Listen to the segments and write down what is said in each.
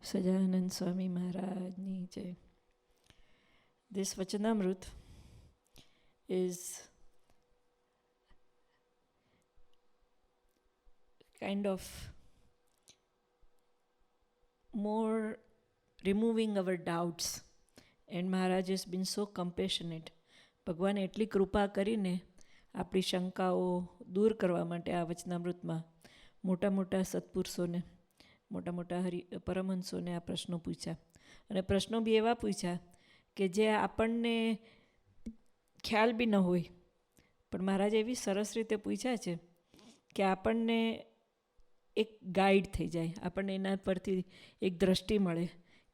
સજાનંદ સ્વામી મહારાજની જય. This Vachanamrut is kind of more removing our doubts, and Maharaj has been so compassionate. ભગવાને એટલી કૃપા કરીને આપણી શંકાઓ દૂર કરવા માટે આ વચનામૃતમાં મોટા મોટા સત્પુરુષોને, મોટા મોટા પરમહંસોને આ પ્રશ્નો પૂછ્યા. અને પ્રશ્નો બી એવા પૂછ્યા કે જે આપણને ખ્યાલ બી ન હોય, પણ મહારાજે એવી સરસ રીતે પૂછ્યા છે કે આપણને એક ગાઈડ થઈ જાય, આપણને એના પરથી એક દ્રષ્ટિ મળે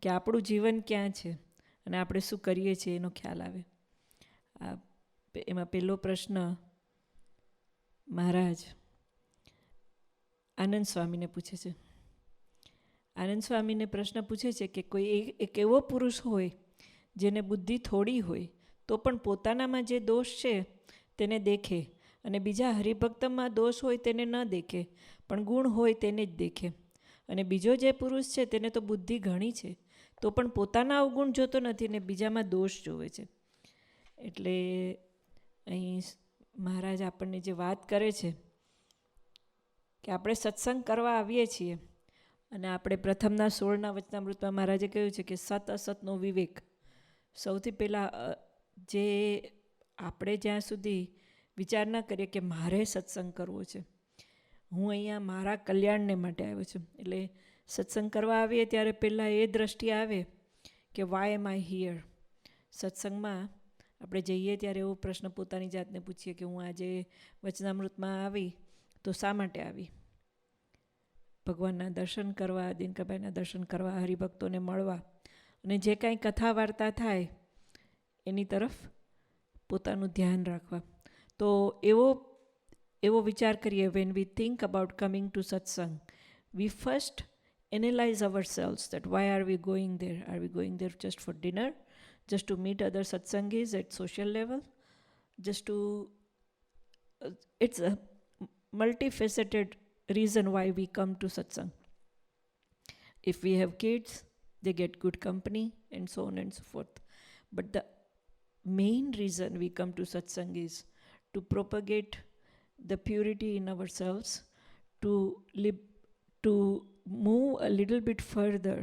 કે આપણું જીવન ક્યાં છે અને આપણે શું કરીએ છીએ એનો ખ્યાલ આવે. એમાં પહેલો પ્રશ્ન મહારાજ આનંદ સ્વામીને પૂછે છે. આનંદ સ્વામીને પ્રશ્ન પૂછે છે કે કોઈ એક એવો પુરુષ હોય જેને બુદ્ધિ થોડી હોય તો પણ પોતાનામાં જે દોષ છે તેને દેખે, અને બીજા હરિભક્તમાં દોષ હોય તેને ન દેખે પણ ગુણ હોય તેને જ દેખે. અને બીજો જે પુરુષ છે તેને તો બુદ્ધિ ઘણી છે તો પણ પોતાના અવગુણ જોતો નથી ને બીજામાં દોષ જોવે છે. એટલે અહીં મહારાજ આપણને જે વાત કરે છે કે આપણે સત્સંગ કરવા આવીએ છીએ, અને આપણે પ્રથમના 16ના વચનામૃતમાં મહારાજે કહ્યું છે કે સત અસતનો વિવેક. સૌથી પહેલાં જે આપણે જ્યાં સુધી વિચાર ન કરીએ કે મારે સત્સંગ કરવો છે, હું અહીંયા મારા કલ્યાણને માટે આવ્યો છું, એટલે સત્સંગ કરવા આવીએ ત્યારે પહેલાં એ દ્રષ્ટિ આવે કે વાય એમ આઈ હિયર. સત્સંગમાં આપણે જઈએ ત્યારે એવો પ્રશ્ન પોતાની જાતને પૂછીએ કે હું આજે વચનામૃતમાં આવી તો શા માટે આવી? ભગવાનના દર્શન કરવા, દિનકરભાઈના દર્શન કરવા, હરિભક્તોને મળવા, અને જે કાંઈ કથા વાર્તા થાય એની તરફ પોતાનું ધ્યાન રાખવા. તો એવો વિચાર કરીએ, when we think about coming to satsang, we first analyze ourselves that why are we going there? Are we going there just for dinner? Just to meet other satsangis at social level? Just to... it's a multifaceted reason why we come to satsang. If we have kids, they get good company and so on and so forth. But the main reason we come to satsang is to propagate the purity in ourselves, to move a little bit further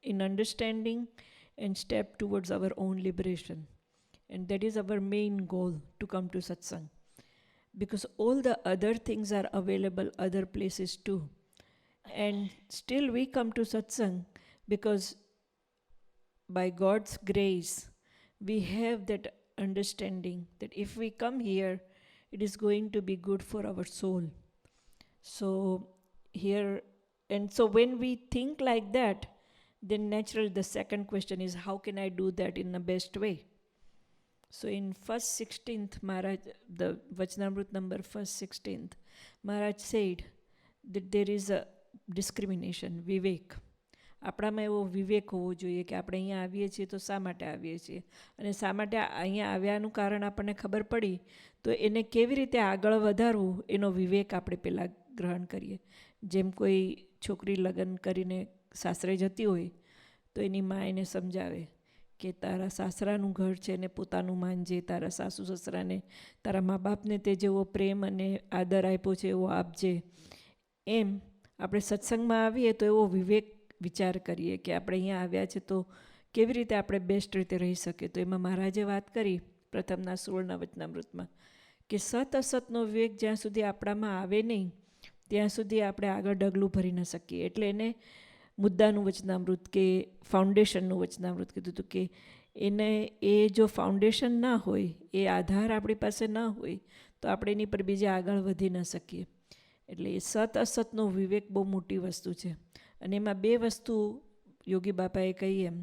in understanding and step towards our own liberation. And that is our main goal, to come to satsang. Because all the other things are available other places too. And still we come to satsang because by God's grace we have that understanding that if we come here, it is going to be good for our soul. So here, and so when we think like that, then naturally the second question is, how can I do that in the best way? So in first 16th, Maharaj, the Vachanamrut number first 16th, Maharaj said that there is a discrimination, vivek. આપણામાં એવો વિવેક હોવો જોઈએ કે આપણે અહીંયા આવીએ છીએ તો શા માટે આવીએ છીએ, અને શા માટે અહીંયા આવ્યાનું કારણ આપણને ખબર પડી તો એને કેવી રીતે આગળ વધારવું એનો વિવેક આપણે પહેલાં ગ્રહણ કરીએ. જેમ કોઈ છોકરી લગ્ન કરીને સાસરે જતી હોય તો એની મા એને સમજાવે કે તારા સાસરાનું ઘર છે ને પોતાનું માનજે, તારા સાસુ સસરાને, તારા મા બાપને તે જેવો પ્રેમ અને આદર આપ્યો છે એવો આપજે. એમ આપણે સત્સંગમાં આવીએ તો એવો વિવેક વિચાર કરીએ કે આપણે અહીંયા આવ્યા છે તો કેવી રીતે આપણે બેસ્ટ રીતે રહી શકીએ. તો એમાં મહારાજે વાત કરી પ્રથમના 16ના વચનામૃતમાં કે સત અસતનો વિવેક જ્યાં સુધી આપણામાં આવે નહીં ત્યાં સુધી આપણે આગળ ડગલું ભરી ન શકીએ. એટલે એને મુદ્દાનું વચનામૃત કે ફાઉન્ડેશનનું વચનામૃત કીધું હતું કે એને એ જો ફાઉન્ડેશન ના હોય, એ આધાર આપણી પાસે ન હોય તો આપણે એની પર બીજે આગળ વધી ન શકીએ. એટલે એ સત અસતનો વિવેક બહુ મોટી વસ્તુ છે. અને એમાં બે વસ્તુ યોગી બાપાએ કહી એમ,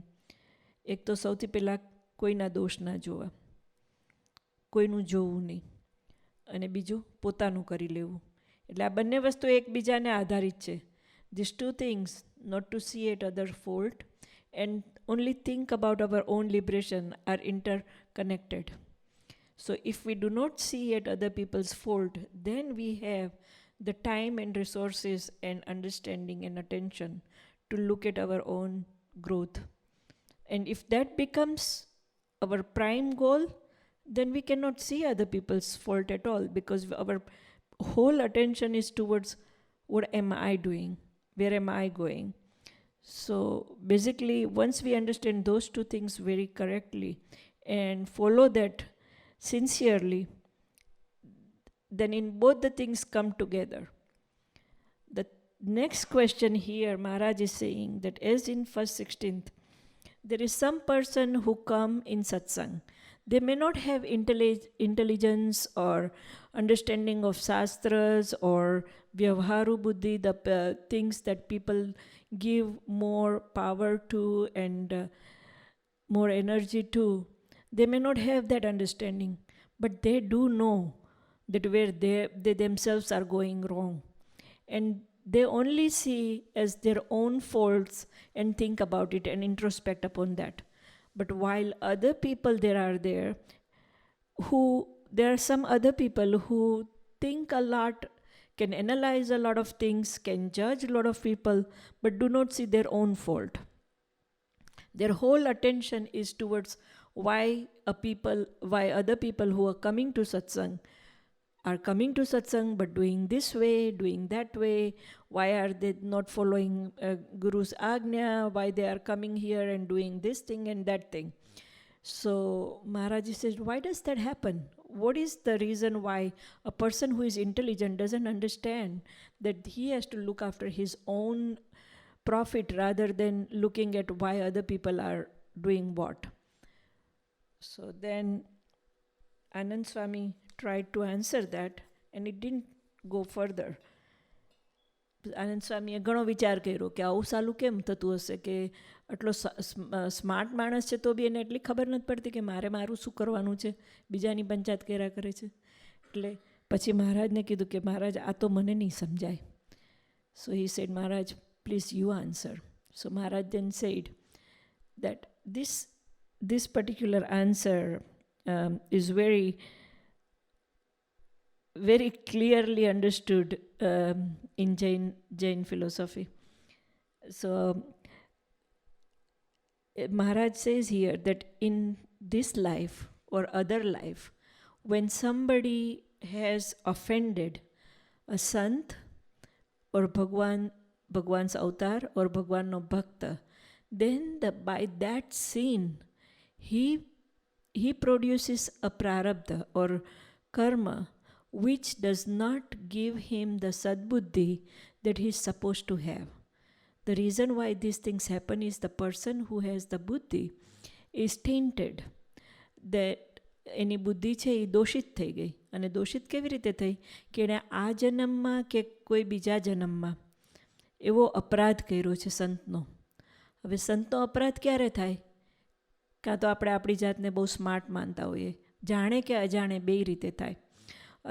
એક તો સૌથી પહેલાં કોઈના દોષ ના જોવા, કોઈનું જોવું નહીં, અને બીજું પોતાનું કરી લેવું. એટલે આ બંને વસ્તુ એકબીજાને આધારિત છે. These two things, not to see at other fault and only think about our own liberation, are interconnected. So if we do not see at other people's fault, then we have the time and resources and understanding and attention to look at our own growth. And if that becomes our prime goal, then we cannot see other people's fault at all, because our whole attention is towards what am I doing? Where am I going? So basically, once we understand those two things very correctly and follow that sincerely, then in both the things come together. The next question here, Maharaj is saying that as in first 16th, there is some person who come in satsang. They may not have intelligence or understanding of shastras or vyavharu buddhi, the things that people give more power to and more energy to. They may not have that understanding, but they do know that where they themselves are going wrong. And they only see as their own faults and think about it and introspect upon that. But while other people there are some other people who think a lot, can analyze a lot of things, can judge a lot of people, but do not see their own fault. Their whole attention is towards why other people who are coming to satsang are coming to satsang but doing this way, doing that way. Why are they not following Guru's Agnya? Why they are coming here and doing this thing and that thing? So Maharaj says, why does that happen? What is the reason why a person who is intelligent doesn't understand that he has to look after his own profit rather than looking at why other people are doing what? So then Anand Swami tried to answer that and it didn't go further. આનંદ સ્વામીએ ઘણો વિચાર કર્યો કે આવું સાલું કેમ થતું હશે કે આટલો સ્માર્ટ માણસ છે તો બી એને એટલી ખબર નથી પડતી કે મારે મારું શું કરવાનું છે, બીજાની પંચાયત કર્યા કરે છે. એટલે પછી મહારાજને કીધું કે મહારાજ આ તો મને નહીં સમજાય. So he said, Maharaj please you answer. So Maharaj then said that this particular answer is very clearly understood in Jain philosophy. So Maharaj says here that in this life or other life, when somebody has offended a sant or Bhagwan's avatar or Bhagwan's bhakta, then by that sin he produces a prarabdha or karma which does not give him the sadbuddhi that he is supposed to have. The reason why these things happen is the person who has the buddhi is tainted. That એની બુદ્ધિ છે એ દોષિત થઈ ગઈ. અને દોષિત કેવી રીતે થઈ કે એણે આ જન્મમાં કે કોઈ બીજા જન્મમાં એવો અપરાધ કર્યો છે સંતનો. હવે સંતનો અપરાધ ક્યારે થાય? કાં તો આપણે આપણી જાતને બહુ સ્માર્ટ માનતા હોઈએ, જાણે કે અજાણે બેય રીતે થાય.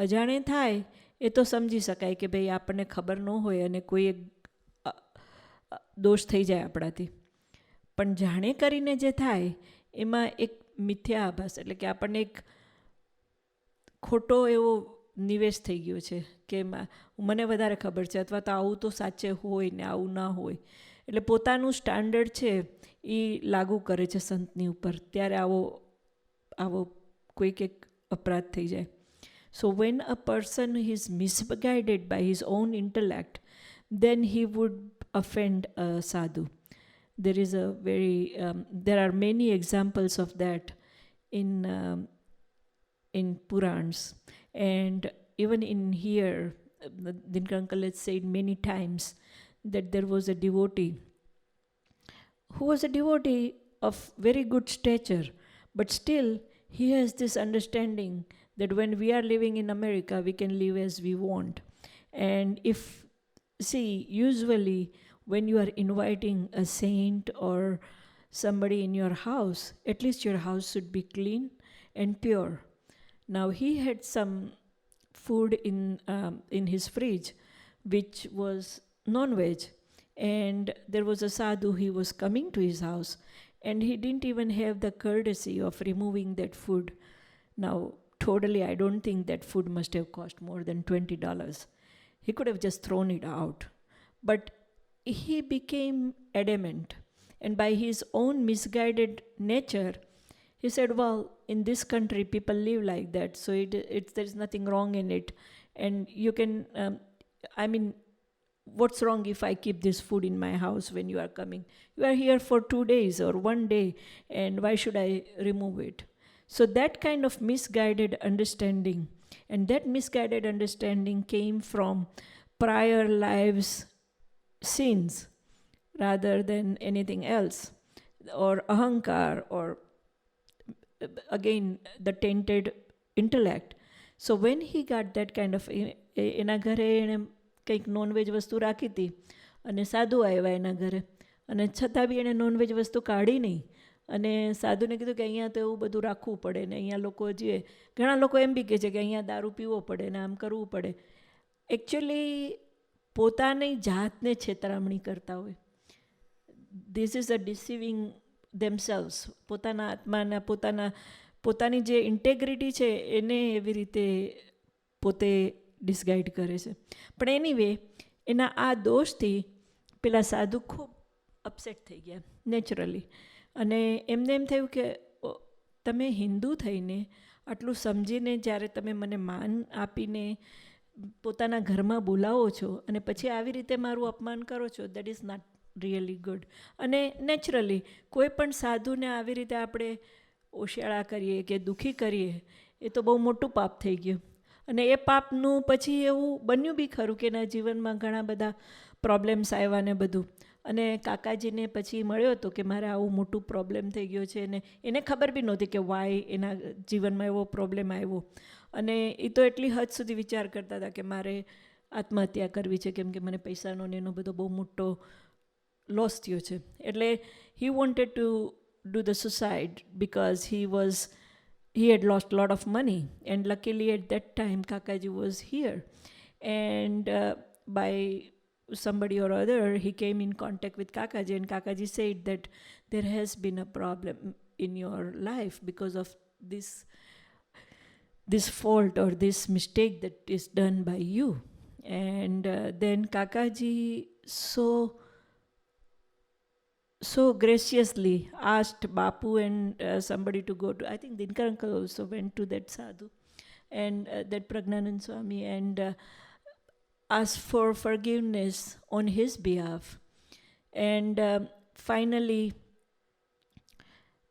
અજાણે થાય એ તો સમજી શકાય કે ભાઈ આપણને ખબર ન હોય અને કોઈ એક દોષ થઈ જાય આપણાથી. પણ જાણે કરીને જે થાય એમાં એક મિથ્યા આભાસ, એટલે કે આપણને એક ખોટો એવો નિવેશ થઈ ગયો છે કે મને વધારે ખબર છે અથવા તો આવું તો સાચે હોય ને આવું ના હોય. એટલે પોતાનું સ્ટાન્ડર્ડ છે એ લાગુ કરે છે સંતની ઉપર, ત્યારે આવો કોઈક એક અપરાધ થઈ જાય. So when a person is misguided by his own intellect, then he would offend a sadhu. There are many examples of that in Purans, and even in here, Dinkar Uncle has said many times that there was a devotee who was a devotee of very good stature, but still he has this understanding that when we are living in America, we can live as we want. And usually when you are inviting a saint or somebody in your house, at least your house should be clean and pure. Now he had some food in his fridge, which was non-veg, and there was a sadhu, he was coming to his house, and he didn't even have the courtesy of removing that food. Now, totally, I don't think that food must have cost more than $20. He could have just thrown it out. But he became adamant. And by his own misguided nature, he said, well, in this country, people live like that, so there's nothing wrong in it. And you can, I mean, what's wrong if I keep this food in my house when you are coming? You are here for 2 days or 1 day, and why should I remove it? So that kind of misguided understanding, and that misguided understanding came from prior lives' sins rather than anything else, or ahankar, or again the tainted intellect. So when he got that kind of, એના ઘરે એણે કંઈક non veg વસ્તુ રાખી હતી અને સાધુ આવ્યા એના ઘરે, અને છતાં બી એણે નોનવેજ વસ્તુ કાઢી નહીં. અને સાધુને કીધું કે અહીંયા તો એવું બધું રાખવું પડે ને અહીંયા લોકો જે ઘણા લોકો એમ બી કહે છે કે અહીંયા દારૂ પીવો પડે ને આમ કરવું પડે. એકચ્યુઅલી પોતાની જાતને છેતરામણી કરતા હોય. This is a deceiving themselves. પોતાના આત્માના પોતાની જે ઇન્ટેગ્રિટી છે એને એવી રીતે પોતે ડિસગાઈડ કરે છે. પણ એનીવે એના આ દોષથી પેલા સાધુ ખૂબ અપસેટ થઈ ગયા નેચરલી. અને એમને એમ થયું કે તમે હિન્દુ થઈને આટલું સમજીને જ્યારે તમે મને માન આપીને પોતાના ઘરમાં બોલાવો છો અને પછી આવી રીતે મારું અપમાન કરો છો, that is not really good. અને નેચરલી કોઈ પણ સાધુને આવી રીતે આપણે ઓશિયાળા કરીએ કે દુઃખી કરીએ એ તો બહુ મોટું પાપ થઈ ગયું. અને એ પાપનું પછી એવું બન્યું બી ખરું કે એના જીવનમાં ઘણા બધા પ્રોબ્લેમ્સ આવ્યા ને બધું. અને કાકાજીને પછી મળ્યો હતો કે મારે આવું મોટું પ્રોબ્લેમ થઈ ગયો છે, અને એને ખબર બી નહોતી કે વાય એના જીવનમાં એવો પ્રોબ્લેમ આવ્યો. અને એ તો એટલી હદ સુધી વિચાર કરતા હતા કે મારે આત્મહત્યા કરવી છે, કેમ કે મને પૈસાનો ને એનો બધો બહુ મોટો લોસ થયો છે. એટલે he wanted to do the suicide because he had lost a lot of money, and luckily at that time Kakaji was here, and by somebody or other he came in contact with Kakaji, and Kakaji said that there has been a problem in your life because of this fault or this mistake that is done by you. And then Kakaji so graciously asked Bapu and somebody to go to, I think Dinkar uncle also went to that sadhu and that Pragnanand Swami, and asked for forgiveness on his behalf. And finally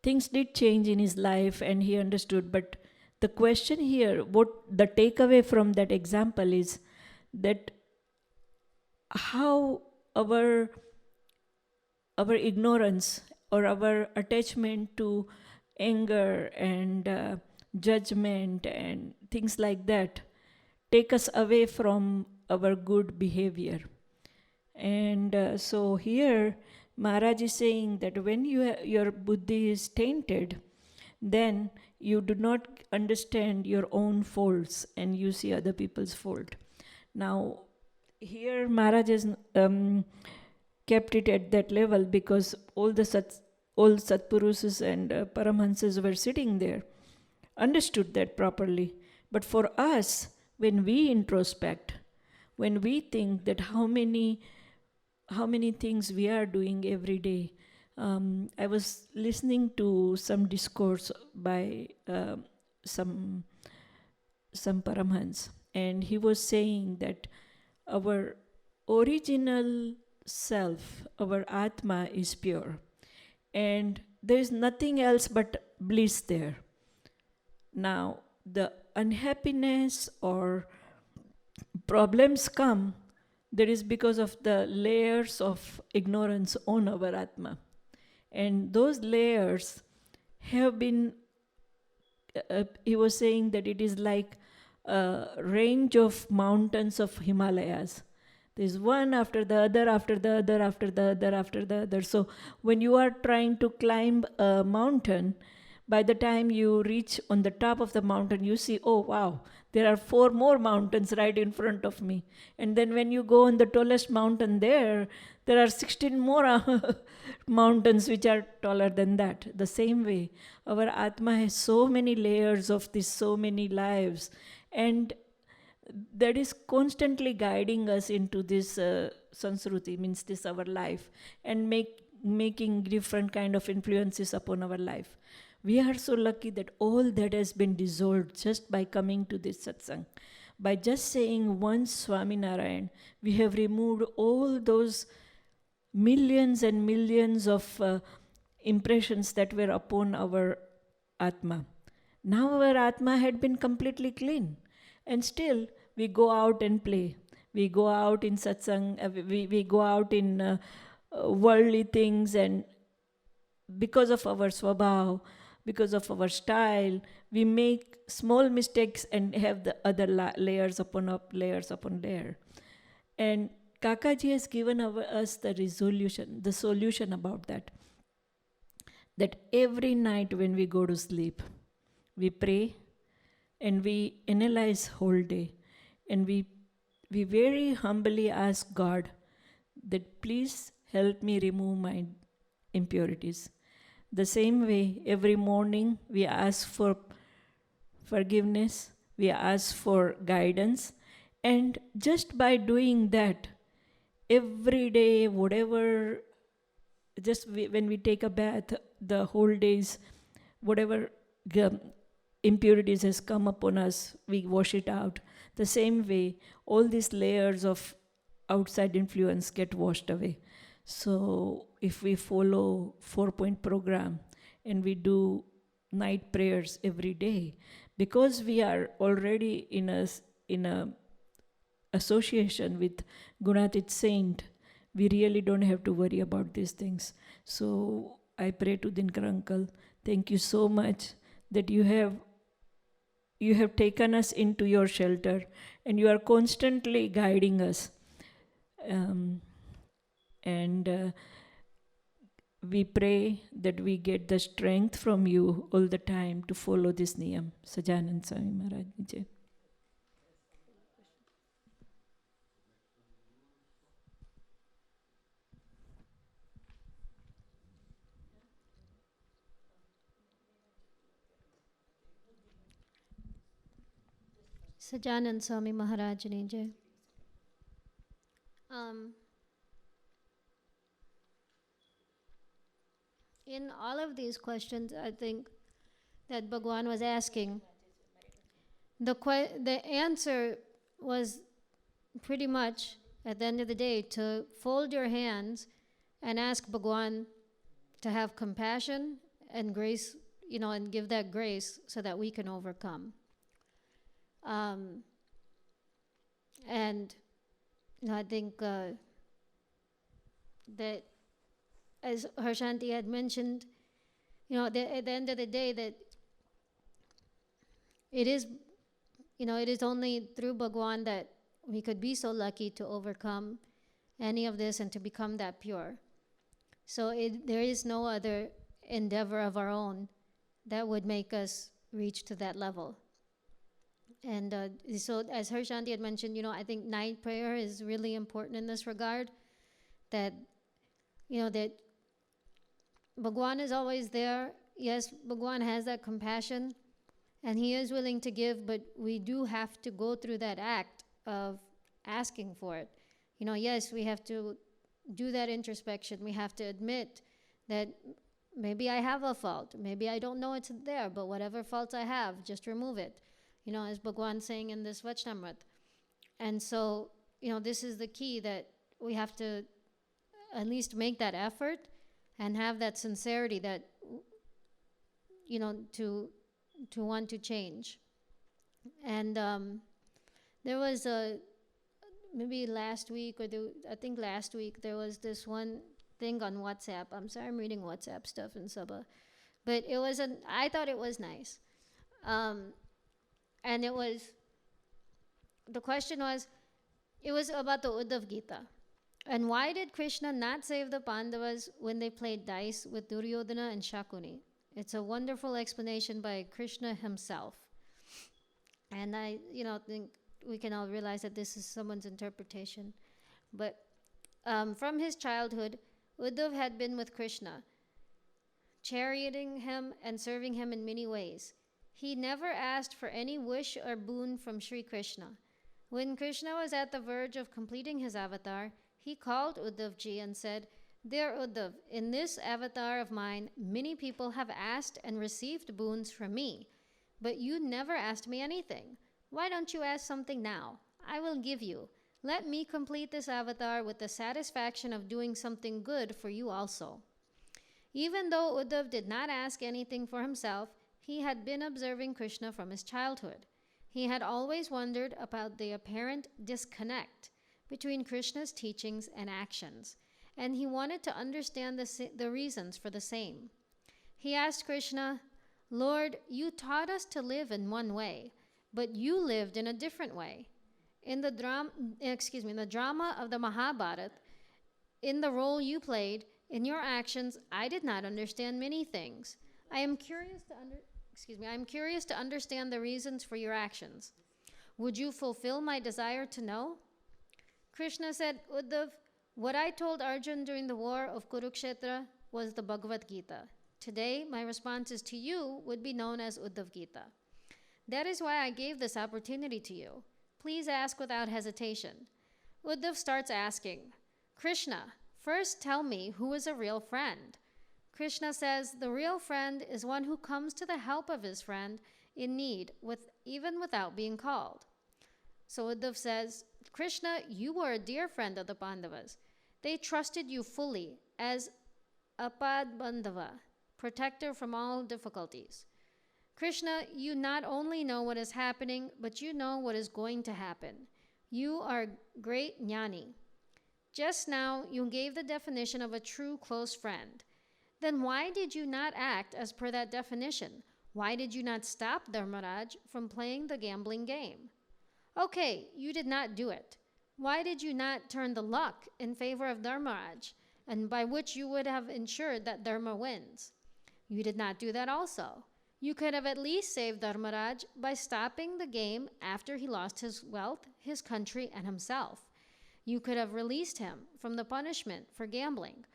things did change in his life and he understood. But the question here, what the takeaway from that example is that how our ignorance or our attachment to anger and judgment and things like that take us away from our good behavior. And so here Maharaj is saying that when your buddhi is tainted, then you do not understand your own faults and you see other people's fault. Now here Maharaj has kept it at that level because all Satpurusas and Paramahansas were sitting there, understood that properly. But for us, when we introspect, when we think that how many things we are doing every day. I was listening to some discourse by some Paramhans, and he was saying that our original self, our Atma, is pure, and there is nothing else but bliss there. Now, the unhappiness or problems come, that is because of the layers of ignorance on our Atma. And those layers have been, he was saying that it is like a range of mountains of Himalayas. There's one after the other, after the other, after the other, after the other. So when you are trying to climb a mountain, by the time you reach on the top of the mountain, you see, oh wow, there are 4 more mountains right in front of me. And then when you go on the tallest mountain there are 16 more mountains which are taller than that. The same way, our Atma has so many layers of these so many lives, and that is constantly guiding us into this Sansruti, means this our life, and making different kind of influences upon our life. We are so lucky that all that has been dissolved just by coming to this satsang. By just saying once Swami Narayan, we have removed all those millions and millions of impressions that were upon our Atma. Now our Atma had been completely clean. And still, we go out and play. We go out in satsang, we go out in worldly things, and because of our swabhav, because of our style, we make small mistakes and have the other layers upon layers upon layer. And Kakaji has given us the resolution, the solution about that. That every night when we go to sleep, we pray and we analyze whole day, and we very humbly ask God that please help me remove my impurities. The same way, every morning we ask for forgiveness, we ask for guidance, and just by doing that, every day, whatever, when we take a bath, the whole days, whatever impurities has come upon us, we wash it out. The same way, all these layers of outside influence get washed away. So if we follow 4-point program and we do night prayers every day, because we are already in a association with Gunatit Saint, we really don't have to worry about these things. So I pray to Dinkar uncle, thank you so much that you have taken us into your shelter and you are constantly guiding us. We pray that we get the strength from you all the time to follow this niyam. Sajanand Swami Maharaj Ji. Sajanand Swami Maharaj Ji Jai. In all of these questions, I think that Bhagwan was asking, the answer was pretty much, at the end of the day, to fold your hands and ask Bhagwan to have compassion and grace, and give that grace so that we can overcome. And I think that, as Harshanti had mentioned, at the end of the day, that it is only through Bhagwan that we could be so lucky to overcome any of this and to become that pure. So there is no other endeavor of our own that would make us reach to that level. And so as Harshanti had mentioned, I think night prayer is really important in this regard, that that Bhagwan is always there. Yes, Bhagwan has that compassion and he is willing to give, but we do have to go through that act of asking for it. Yes, we have to do that introspection. We have to admit that maybe I have a fault. Maybe I don't know it's there, but whatever fault I have, just remove it. As Bhagwan saying in this Vachnamrit. And so, this is the key, that we have to at least make that effort and have that sincerity that, to want to change. And there was maybe last week, I think last week, there was this one thing on WhatsApp. I'm sorry, I'm reading WhatsApp stuff in Sabha. But I thought it was nice. And the question was, it was about the Uddhav Gita. And why did Krishna not save the Pandavas when they played dice with Duryodhana and Shakuni? It's a wonderful explanation by Krishna himself. And I, think we can all realize that this is someone's interpretation. But from his childhood, Uddhav had been with Krishna, charioting him and serving him in many ways. He never asked for any wish or boon from Sri Krishna. When Krishna was at the verge of completing his avatar, he called Uddhavji and said, "Dear Uddhav, in this avatar of mine, many people have asked and received boons from me, but you never asked me anything. Why don't you ask something now? I will give you. Let me complete this avatar with the satisfaction of doing something good for you also." Even though Uddhav did not ask anything for himself, he had been observing Krishna from his childhood. He had always wondered about the apparent disconnect between Krishna's teachings and actions, and he wanted to understand the reasons for the same. He asked Krishna, "Lord, you taught us to live in one way, but you lived in a different way. In the drama of the Mahabharata, in the role you played, in your actions, I did not understand many things. I am curious to understand the reasons for your actions. Would you fulfill my desire to know?" Krishna said, "Uddhav, what I told Arjun during the war of Kurukshetra was the Bhagavad Gita. Today, my responses to you would be known as Uddhav Gita. That is why I gave this opportunity to you. Please ask without hesitation." Uddhav starts asking, "Krishna, first tell me who is a real friend." Krishna says, "The real friend is one who comes to the help of his friend in need, even without being called." So Uddhav says, "Krishna, you were a dear friend of the Pandavas. They trusted you fully as Apad Bandhava, protector from all difficulties. Krishna, you not only know what is happening, but you know what is going to happen. You are great jnani. Just now, you gave the definition of a true close friend. Then why did you not act as per that definition? Why did you not stop Dharmaraj from playing the gambling game? Okay, you did not do it. Why did you not turn the luck in favor of Dharmaraj, and by which you would have ensured that Dharma wins? You did not do that also. You could have at least saved Dharmaraj by stopping the game after he lost his wealth, his country, and himself. You could have released him from the punishment for gambling.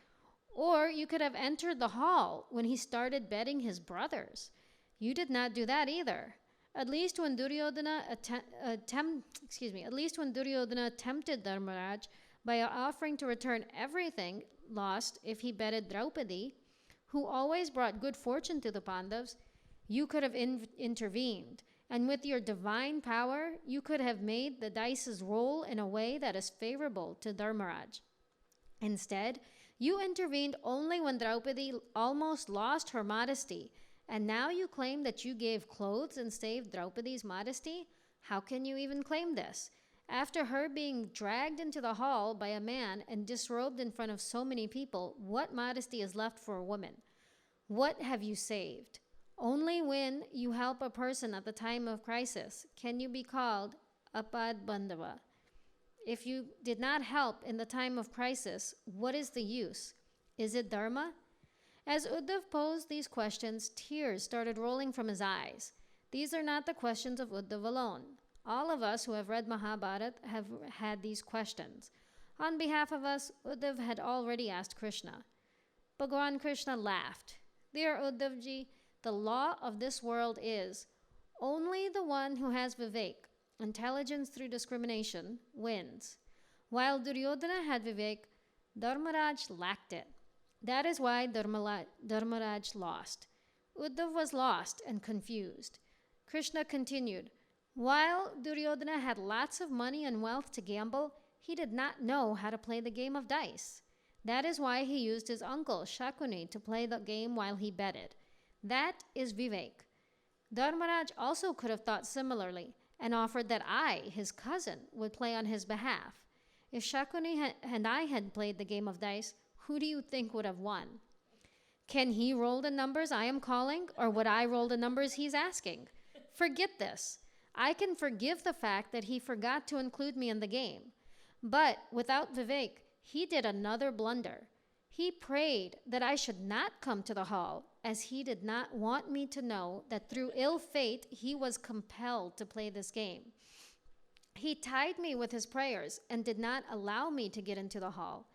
Or you could have entered the hall when he started betting his brothers. You did not do that either. At least when Duryodhana tempted Dharmaraj by offering to return everything lost if he betted Draupadi, who always brought good fortune to the Pandavas, you could have intervened, and with your divine power, you could have made the dices roll in a way that is favorable to Dharmaraj. Instead, you intervened only when Draupadi almost lost her modesty, and now you claim that you gave clothes and saved Draupadi's modesty? How can you even claim this? After her being dragged into the hall by a man and disrobed in front of so many people, what modesty is left for a woman? What have you saved? Only when you help a person at the time of crisis can you be called Apad Bandhava. If you did not help in the time of crisis, what is the use? Is it dharma? As Uddhav posed these questions, tears started rolling from his eyes. These are not the questions of Uddhav alone. All of us who have read Mahabharata have had these questions. On behalf of us, Uddhav had already asked Krishna. Bhagavan Krishna laughed. Dear Uddhavji, the law of this world is, only the one who has vivek, intelligence through discrimination, wins. While Duryodhana had vivek, Dharmaraj lacked it. That is why Dharmaraj lost. Uddhav was lost and confused. Krishna continued, while Duryodhana had lots of money and wealth to gamble, he did not know how to play the game of dice. That is why he used his uncle Shakuni to play the game while he betted. That is Vivek. Dharmaraj also could have thought similarly and offered that I, his cousin, would play on his behalf. If Shakuni and I had played the game of dice, who do you think would have won? Can he roll the numbers I am calling, or would I roll the numbers he's asking? Forget this. I can forgive the fact that he forgot to include me in the game. But without Vivek, he did another blunder. He prayed that I should not come to the hall, as he did not want me to know that through ill fate he was compelled to play this game. He tied me with his prayers and did not allow me to get into the hall.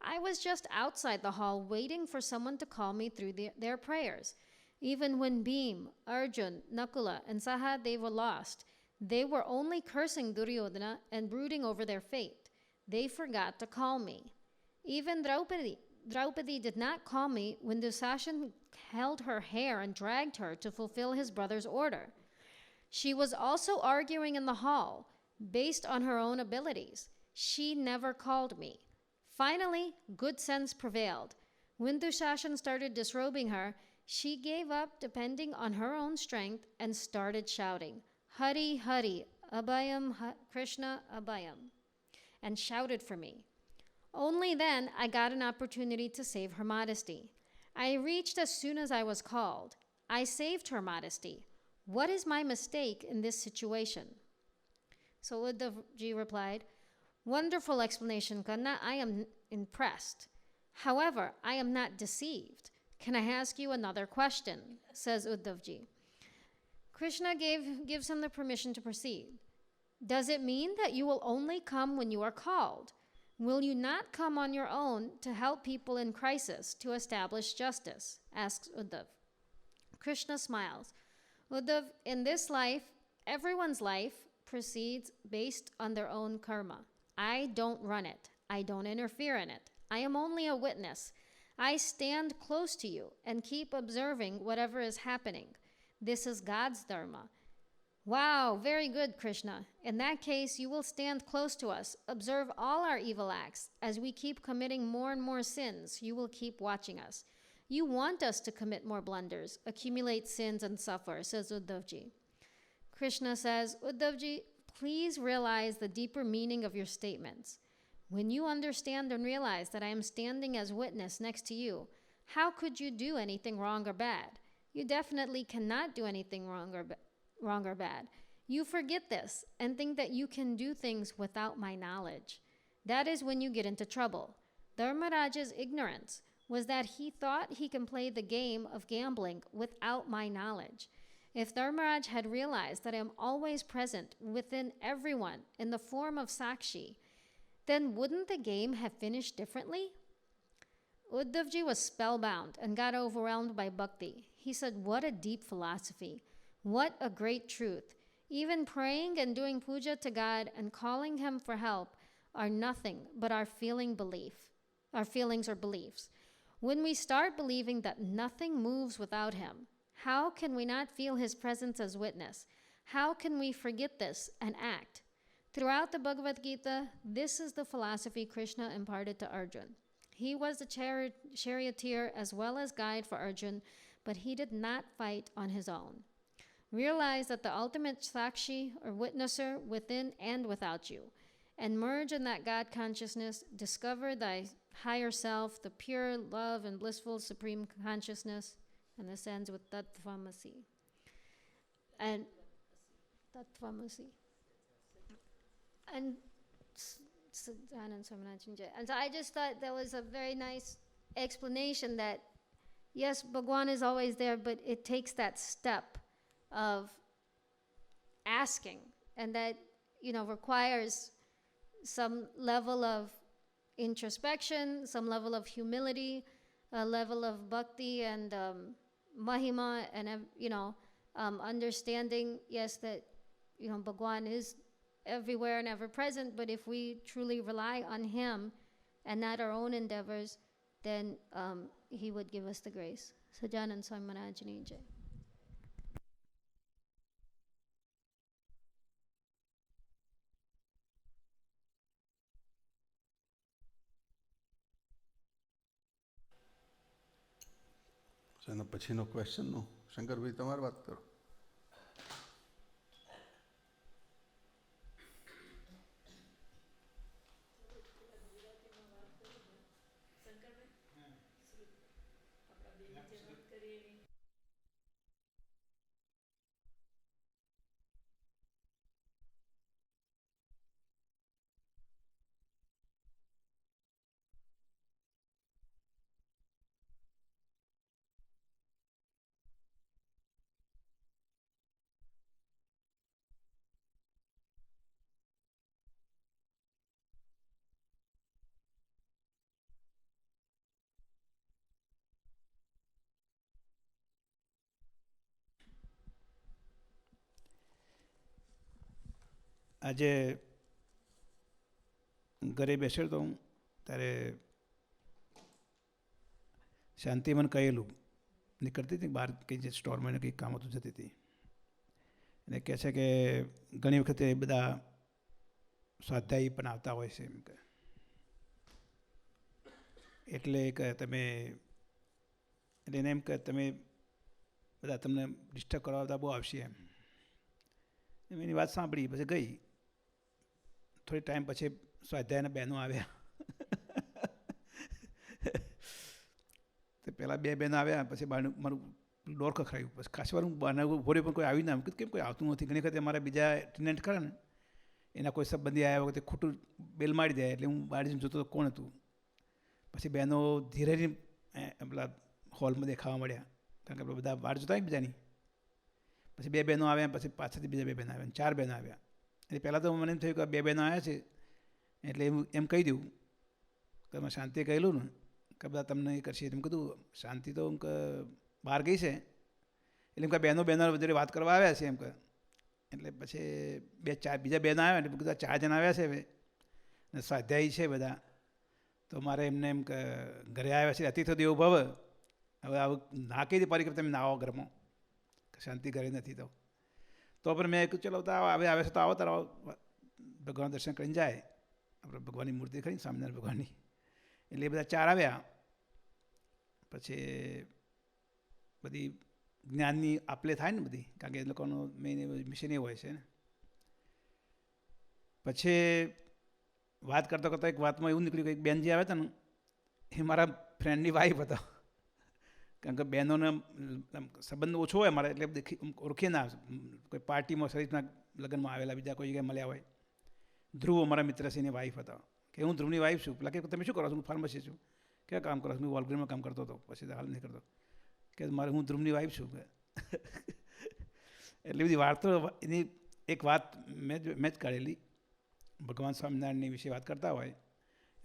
I was just outside the hall waiting for someone to call me through their prayers. Even when Bhim, Arjun, Nakula, and Sahadeva lost, they were only cursing Duryodhana and brooding over their fate. They forgot to call me. Even Draupadi did not call me when Dusashan held her hair and dragged her to fulfill his brother's order. She was also arguing in the hall based on her own abilities. She never called me. Finally, good sense prevailed. When Dusashan started disrobing her, she gave up depending on her own strength and started shouting, Hari Hari, Abhayam Krishna Abhayam, and shouted for me. Only then I got an opportunity to save her modesty. I reached as soon as I was called. I saved her modesty. What is my mistake in this situation? So Uddhavji replied, wonderful explanation, Kanna. I am impressed. However, I am not deceived. Can I ask you another question? Says Uddhavji. Krishna gives him the permission to proceed. Does it mean that you will only come when you are called? Will you not come on your own to help people in crisis to establish justice? Asks Uddhav. Krishna smiles. Uddhav, in this life, everyone's life proceeds based on their own karma. I don't run it. I don't interfere in it. I am only a witness. I stand close to you and keep observing whatever is happening. This is God's dharma. Wow, very good, Krishna. In that case, you will stand close to us, observe all our evil acts. As we keep committing more and more sins, you will keep watching us. You want us to commit more blunders, accumulate sins and suffer, says Uddhavji. Krishna says, Uddhavji, please realize the deeper meaning of your statements. When you understand and realize that I am standing as witness next to you, how could you do anything wrong or bad? You definitely cannot do anything wrong or bad. You forget this and think that you can do things without my knowledge. That is when you get into trouble. Dharmaraja's ignorance was that he thought he can play the game of gambling without my knowledge. If Dharmaraj had realized that I am always present within everyone in the form of Sakshi, then wouldn't the game have finished differently? Uddhavji was spellbound and got overwhelmed by bhakti. He said, what a deep philosophy. What a great truth. Even praying and doing puja to God and calling him for help are nothing but our feelings or beliefs. When we start believing that nothing moves without him, how can we not feel his presence as witness? How can we forget this and act? Throughout the Bhagavad Gita, this is the philosophy Krishna imparted to Arjuna. He was the charioteer as well as guide for Arjuna, but he did not fight on his own. Realize that the ultimate Sakshi or witnesser within and without you, and merge in that God consciousness, discover thy higher self, the pure love and blissful supreme consciousness, and this ends with Tattvamasi. And Tattvamasi. And so I just thought that was a very nice explanation that, yes, Bhagwan is always there, but it takes that step of asking, and that, requires some level of introspection, some level of humility, a level of bhakti and mahima, and, understanding, yes, that, Bhagwan is everywhere and ever present, but if we truly rely on him and not our own endeavors, then he would give us the grace. Sajanan Swami Maharajani Jai. So એના પછીનો ક્વેશ્ચનનો શંકરભાઈ તમારી વાત કરો. આજે ઘરે બેસ્યો તો હું ત્યારે શાંતિ મને કહેલું નીકળતી હતી બહાર કંઈ જે સ્ટોરમાં કંઈક કામ હતું જતી હતી અને કહે છે કે ઘણી વખતે એ બધા સ્વાધ્યાયી પણ આવતા હોય છે એમ કે એટલે કે તમે એટલે એને એમ કે તમે બધા તમને ડિસ્ટર્બ કરવા બધા બહુ આવશે એમ એની વાત સાંભળી પછી ગઈ થોડી ટાઈમ પછી સ્વાધ્યાયના બહેનો આવ્યા તો પહેલાં 2 બહેનો આવ્યા પછી મારું ડોર ખખડાયું પછી ખાસ વાર હું બહાર ઉભો રહ્યો પણ કોઈ આવ્યું ના કેમ કોઈ આવતું નથી ઘણી વખતે અમારા બીજા એટેન્ડન્ટ ખરા ને એના કોઈ સંબંધી આવ્યા વખતે ખોટું બેલ મારી દે એટલે હું બહાર જઈને જોતો તો કોણ હતું પછી બહેનો ધીરે પેલા હોલમાં દેખાવા મળ્યા કારણ કે આપણે બધા બહાર જોતા હોય બીજાની પછી 2 બહેનો આવ્યા પછી પાછળથી બીજા 2 બહેનો આવ્યા 4 બહેનો આવ્યા એટલે પહેલાં તો મને એમ થયું કે 2 બહેનો આવ્યા છે એટલે એમ કહી દઉં કે મેં શાંતિએ કહેલું ને કે બધા તમને એ કરશે એમ કીધું શાંતિ તો એમ કે બહાર ગઈ છે એટલે એમ કે બહેનો જોડે વાત કરવા આવ્યા છે એમ કે એટલે પછી બીજા બહેનો આવ્યા એટલે બધા 4 જણ આવ્યા છે હવે ને સ્વાધ્યાયી છે બધા તો મારે એમને એમ કે ઘરે આવ્યા છે અતિથિ દેવો ભવ હવે આવું ના કહી દે પારી કે તમે ના આવો ઘરમાં શાંતિ ઘરે નથી તો પણ મેં કીધું ચલો હવે આવે છે તો આવો તારો ભગવાન દર્શન કરીને જાય આપણે ભગવાનની મૂર્તિ ખરી સ્વામિનારાયણ ભગવાનની એટલે એ બધા 4 આવ્યા પછી બધી જ્ઞાનની આપલે થાય ને બધી કારણ કે એ લોકોનો મેઇન મિશન એ હોય છે ને પછી વાત કરતાં કરતાં એક વાતમાં એવું નીકળ્યું કે એક બેન જે આવ્યા હતા ને એ મારા ફ્રેન્ડની વાઈફ હતા કારણ કે બહેનોને સંબંધ ઓછો હોય મારે એટલે ઓળખીએ ના કોઈ પાર્ટીમાં શરીરના લગ્નમાં આવેલા બીજા કોઈ જગ્યાએ મળ્યા હોય ધ્રુવ અમારા મિત્ર છે એની વાઈફ હતા કે હું ધ્રુવની વાઈફ છું પેલા કે તમે શું કરો છો હું ફાર્મસી છું ક્યાં કામ કરો છો હું વોલગ્રીનમાં કામ કરતો હતો પછી હાલ નહીં કરતો કે મારે હું ધ્રુવની વાઈફ છું કે એટલી બધી વાર્તો એની એક વાત મેં જ કાઢેલી ભગવાન સ્વામિનારાયણની વિશે વાત કરતા હોય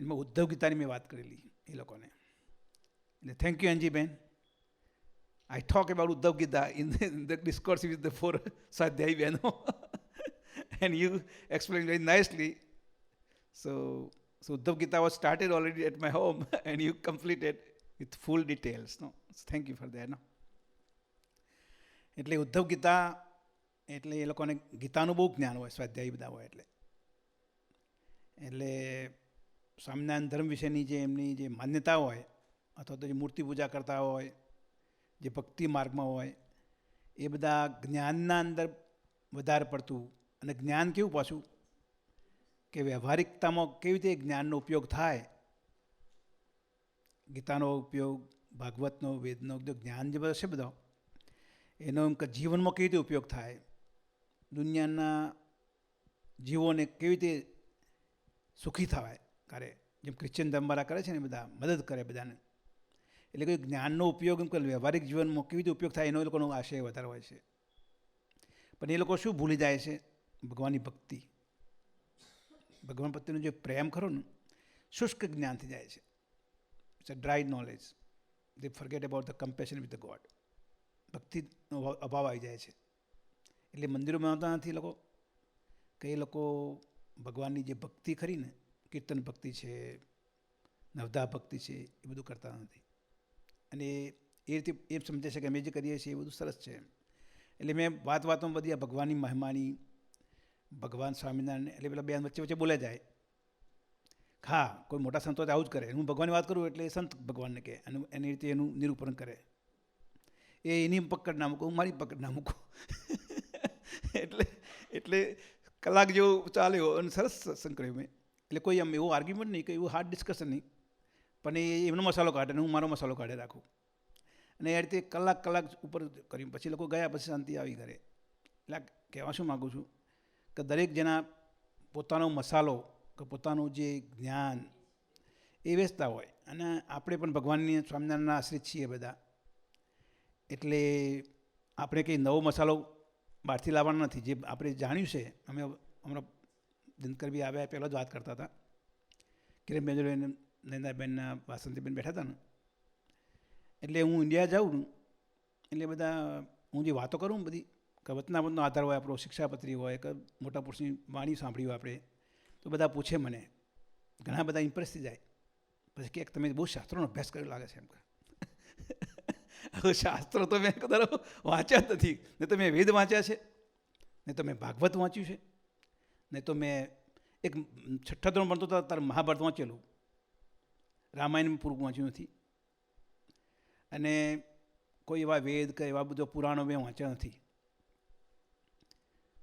એમાં ઉદ્ધવ ગીતાની મેં વાત કરેલી એ લોકોને એટલે thank you Anjiben I talk about Uddhav Gita in the discourse with the 4 Sadhyayi Beno and you explained very nicely. So Uddhav Gita was started already at my home and you completed with full details. No? So thank you for that. No? એટલે ઉદ્ધવ ગીતા એટલે એ લોકોને ગીતાનું બહુ જ્ઞાન હોય સ્વાધ્યાયી બધા હોય એટલે સ્વામિનારાયણ ધર્મ વિશેની જે એમની જે માન્યતા હોય અથવા તો જે મૂર્તિ પૂજા કરતા હોય જે ભક્તિ માર્ગમાં હોય એ બધા જ્ઞાનના અંદર વધારે પડતું અને જ્ઞાન કેવું પાછું કે વ્યવહારિકતામાં કેવી રીતે જ્ઞાનનો ઉપયોગ થાય ગીતાનો ઉપયોગ ભાગવતનો વેદનો જ્ઞાન જે બધા છે બધા એનો એમ કે જીવનમાં કેવી રીતે ઉપયોગ થાય દુનિયાના જીવોને કેવી રીતે સુખી થવાય કરે જેમ ક્રિશ્ચિયન ધર્મવાળા કરે છે ને બધા મદદ કરે બધાને એટલે કે જ્ઞાનનો ઉપયોગ એમ કે વ્યવહારિક જીવનમાં કેવી રીતે ઉપયોગ થાય એનો એ લોકોનો આશય વધારે હોય છે પણ એ લોકો શું ભૂલી જાય છે ભગવાનની ભક્તિ ભગવાન પ્રત્યેનો જે પ્રેમ ખરો ને શુષ્ક જ્ઞાનથી જાય છે it's a dry knowledge they forget about the compassion with the God ભક્તિનો અભાવ આવી જાય છે એટલે મંદિરોમાં આવતા નથી લોકો કે એ લોકો ભગવાનની જે ભક્તિ ખરી ને કીર્તન ભક્તિ છે નવધા ભક્તિ છે એ બધું કરતા નથી અને એ રીતે એમ સમજે છે કે અમે જે કરીએ છીએ એ બધું સરસ છે એટલે મેં વાતમાં બધી આ ભગવાનની મહિમાની ભગવાન સ્વામિનારાયણ એટલે પેલા બેન વચ્ચે બોલાઈ જાય હા કોઈ મોટા સંતો આવું જ કરે હું ભગવાનની વાત કરું એટલે એ સંત ભગવાનને કહે અને એની રીતે એનું નિરૂપણ કરે એ એની પકડ ના મૂકો હું મારી પકડ ના મૂકું એટલે કલાક જેવું ચાલ્યો અને સરસ સત્સંગ કર્યો મેં એટલે કોઈ આમ એવું આર્ગ્યુમેન્ટ નહીં કે એવું હાર્ડ ડિસ્કશન નહીં પણ એ એમનો મસાલો કાઢે ને હું મારો મસાલો કાઢે રાખું અને એ રીતે કલાક ઉપર કર્યું પછી લોકો ગયા પછી શાંતિ આવી ઘરે એટલે કહેવા શું માગું છું કે દરેક જણા પોતાનો મસાલો કે પોતાનું જે જ્ઞાન એ વેચતા હોય અને આપણે પણ ભગવાનની સ્વામિનારાયણના આશ્રિત છીએ બધા એટલે આપણે કંઈ નવો મસાલો બહારથી લાવવાનો નથી જે આપણે જાણ્યું છે અમે હમણાં દિનકર બી આવ્યા પહેલાં જ વાત કરતા હતા કિરણબેન જોડે નંદાબેનના વાસંતીબેન બેઠા હતા ને એટલે હું ઇન્ડિયા જાઉં ને એટલે બધા હું જે વાતો કરું બધી કે વતનામતનો આધાર હોય આપણો શિક્ષાપત્રી હોય કે મોટા પુરુષની વાણી સાંભળી હોય આપણે તો બધા પૂછે મને ઘણા બધા ઇમ્પ્રેસ થઈ જાય, પછી કે તમે બહુ શાસ્ત્રોનો અભ્યાસ કર્યો લાગે છે એમ. હવે શાસ્ત્રો તો મેં કદાચ વાંચ્યા જ નથી, ને તો મેં વેદ વાંચ્યા છે, ને તો મેં ભાગવત વાંચ્યું છે, ને તો મેં એક 6ઠ્ઠા ધોરણ ભણતો હતો ત્યારે મહાભારત વાંચેલું, રામાયણ પૂરું વાંચ્યું નથી, અને કોઈ એવા વેદ કે એવા બધા પુરાણો મેં વાંચ્યા નથી.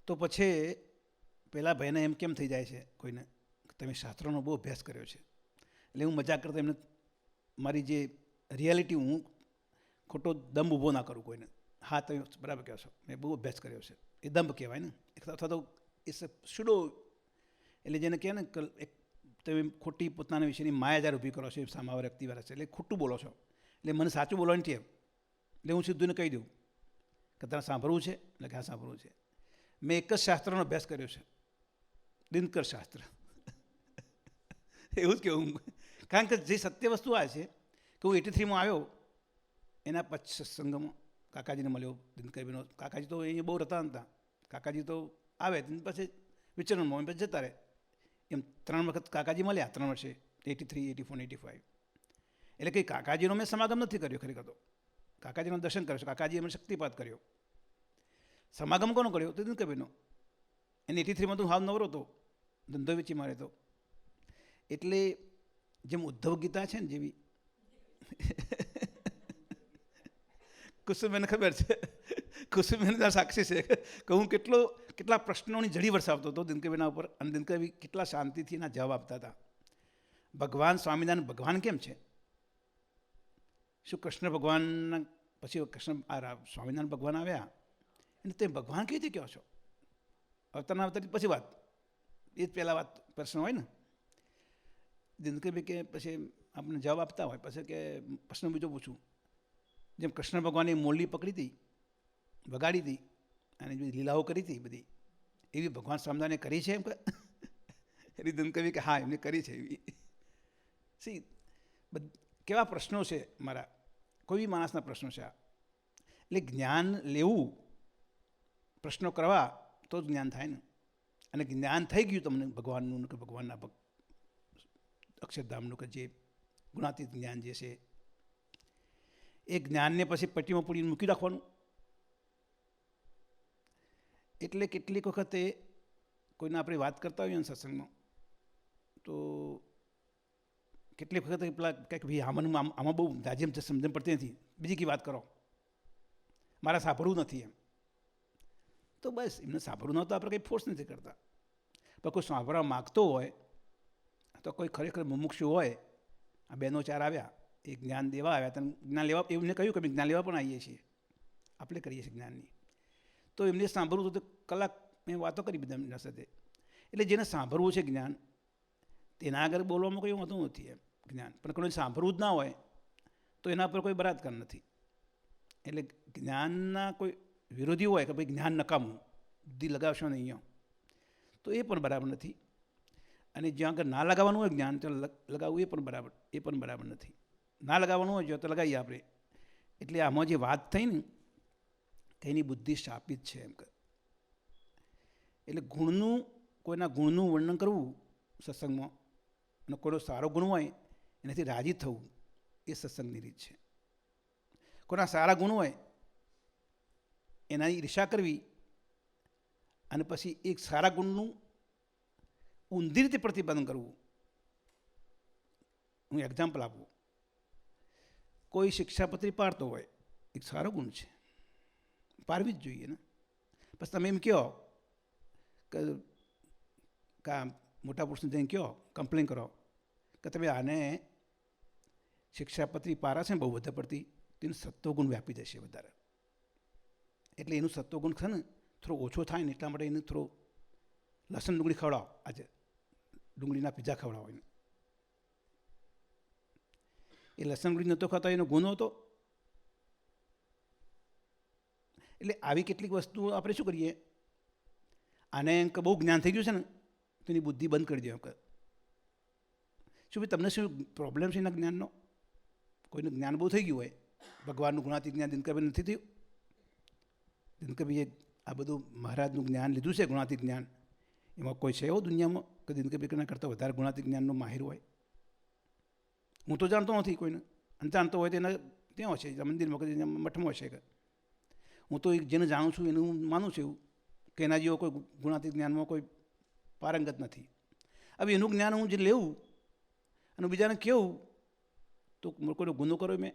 તો પછી પેલા ભાઈને એમ કેમ થઈ જાય છે કોઈને કે તમે શાસ્ત્રોનો બહુ અભ્યાસ કર્યો છે. એટલે હું મજાક કરતો એમને મારી જે રિયાલિટી હું ખોટો દંભ ઊભો ના કરું કોઈને. હા તમે બરાબર કહો છો, મેં બહુ અભ્યાસ કર્યો છે, એ દંભ કહેવાય ને, અથવા તો એ સુડો, એટલે જેને કહે ને એક તમે ખોટી પોતાના વિશેની માયાજાર ઊભી કરો છો, સામાવા વ્યક્તિવાળા છે, એટલે ખોટું બોલો છો. એટલે મને સાચું બોલવાની ટેવ, એટલે હું સીધું કહી દઉં કે તારે સાંભળવું છે, એટલે કે હા સાંભળવું છે. મેં એક જ શાસ્ત્રનો અભ્યાસ કર્યો છે, દિનકર શાસ્ત્ર. એવું જ કહેવું, કારણ કે જે સત્ય વસ્તુ આ છે કે હું 83માં આવ્યો, એના પછી સત્સંગમાં કાકાજીને મળ્યો, દિનકરભાઈનો. કાકાજી તો અહીંયા બહુ રહેતા નહોતા, કાકાજી તો આવે પછી વિચરણમાં પછી જતા રહે, એમ 3 વખત કાકાજી મળ્યા 3 વર્ષે, 83, 84, 85. એટલે કંઈ કાકાજીનો મેં સમાગમ નથી કર્યો ખરેખર તો, કાકાજીનું દર્શન કર્યો છે, કાકાજીએ મને શક્તિપાત કર્યો. સમાગમ કોનો કર્યો તો દિનકરભાઈનો. એને 83માં તું હાવ નવરો હતો, ધંધો વેચી મારે તો. એટલે જેમ ઉદ્ધવ ગીતા છે ને જેવી, કુસુમબેન ખબર છે, કુસુમબેન સાક્ષી છે કે હું કેટલા પ્રશ્નોની જડી વરસાવતો હતો દિનકરભાઈના ઉપર, અને દિનકરભાઈ કેટલા શાંતિથી એના જવાબ આપતા હતા. ભગવાન સ્વામિનારાયણ ભગવાન કેમ છે? શું કૃષ્ણ ભગવાનના પછી સ્વામિનારાયણ ભગવાન આવ્યા અને તમે ભગવાન કેવી રીતે કહો છો? અવતારના અવતારની પછી વાત, એ જ પહેલાં વાત પ્રશ્ન હોય ને. દિનકરભાઈ કે પછી આપણે જવાબ આપતા હોય, પછી કે પ્રશ્ન બીજો પૂછું, જેમ કૃષ્ણ ભગવાને મોરલી પકડી હતી, વગાડી હતી, અને જે લીલાઓ કરી હતી બધી, એવી ભગવાન સ્વામિનારાયણે કરી છે એમ કે? એની દિનકરભાઈ કે હા એમને કરી છે એવી. સી કેવા પ્રશ્નો છે મારા, કોઈ બી માણસના પ્રશ્નો છે આ. એટલે જ્ઞાન લેવું, પ્રશ્નો કરવા તો જ જ્ઞાન થાય ને. અને જ્ઞાન થઈ ગયું તમને ભગવાનનું કે ભગવાનના અક્ષરધામનું કે જે ગુણાતીત જ્ઞાન જે છે, એ જ્ઞાનને પછી પટ્ટીમાં પૂરીને મૂકી રાખવાનું. એટલે કેટલીક વખતે કોઈને આપણે વાત કરતા હોઈએ ને સત્સંગમાં, તો કેટલીક વખતે પેલા કંઈક ભાઈ આમાં બહુ દાજેમ સમજણ પડતી નથી, બીજી કઈ વાત કરો, મારે સાંભળવું નથી એમ. તો બસ એમને સાંભળવું ન તો આપણે કંઈ ફોર્સ નથી કરતા. પણ કોઈ સાંભળવા માગતો હોય તો કોઈ ખરેખર મુમુક્ષુ હોય, આ 2 4 આવ્યા, એ જ્ઞાન દેવા આવ્યા, તમે જ્ઞાન લેવા, એમને કહ્યું કે અમે જ્ઞાન લેવા પણ આવીએ છીએ, આપણે કરીએ છીએ જ્ઞાનની. તો એમને સાંભળવું તો કલાક મેં વાતો કરી બધા એમના સાથે. એટલે જેને સાંભળવું છે જ્ઞાન, તેના આગળ બોલવામાં કોઈ હોતું નથી એમ જ્ઞાન. પણ કોઈ સાંભળવું જ ના હોય તો એના પર કોઈ બળાત્કાર નથી. એટલે જ્ઞાનના કોઈ વિરોધી હોય કે ભાઈ જ્ઞાન નકામું, બુદ્ધિ લગાવશો નહીં અહીંયા, તો એ પણ બરાબર નથી. અને જ્યાં આગળ ના લગાવવાનું હોય જ્ઞાન, તો લગાવવું એ પણ બરાબર નથી. ના લગાવવાનું હોય જો તો લગાવીએ આપણે. એટલે આમાં જે વાત થઈ ને કે એની બુદ્ધિ શાપિત છે એમ. એટલે કોઈના ગુણનું વર્ણન કરવું સત્સંગમાં, અને કોઈનો સારો ગુણ હોય એનાથી રાજી થવું, એ સત્સંગની રીત છે. કોઈના સારા ગુણ હોય એનાની ઈર્ષા કરવી, અને પછી એક સારા ગુણનું ઊંધી રીતે પ્રતિપાદન કરવું. હું એક્ઝામ્પલ આપું, કોઈ શિક્ષાપત્રી પાડતો હોય, એક સારો ગુણ છે, પાડવી જ જોઈએ ને. પછી તમે એમ કહો કે મોટા પુરુષને જઈને કહો, કમ્પ્લેન કરો કે તમે આને શિક્ષાપત્રી પારા છે ને બહુ વધારે પડતી, તેને સત્વગુણ વ્યાપી જશે વધારે. એટલે એનું સત્વગુણ છે ને થોડો ઓછો થાય ને એટલા માટે એને થોડો લસણ ડુંગળી ખવડાવો, આજે ડુંગળીના પીઝા ખવડાવો એને. એ લસણ ડુંગળી નહોતો ખાતો, એનો ગુનો હતો. એટલે આવી કેટલીક વસ્તુઓ આપણે શું કરીએ, આને બહુ જ્ઞાન થઈ ગયું છે ને તો એની બુદ્ધિ બંધ કરી દે. શું ભાઈ તમને શું પ્રોબ્લેમ છે એના જ્ઞાનનો? કોઈનું જ્ઞાન બહુ થઈ ગયું હોય, ભગવાનનું ગુણાતીત જ્ઞાન દિનકરભાઈ નથી થયું. દિનકરભાઈએ આ બધું મહારાજનું જ્ઞાન લીધું છે, ગુણાતીત જ્ઞાન. એમાં કોઈ છે એવો દુનિયામાં કે દિનકરભાઈ કરતાં વધારે ગુણાતીત જ્ઞાનનો માહિર હોય? હું તો જાણતો નથી કોઈને, અનજાણતો હોય તો એના ત્યાં હશે, મંદિરમાં કે મઠમાં હશે. કે હું તો જેને જાણું છું એનું હું માનું છું એવું કે એના જેવો કોઈ ગુણાતીત જ્ઞાનમાં કોઈ પારંગત નથી. હવે એનું જ્ઞાન હું જે લેવું અને બીજાને કહેવું તો કોઈનો ગુનો કર્યો મેં?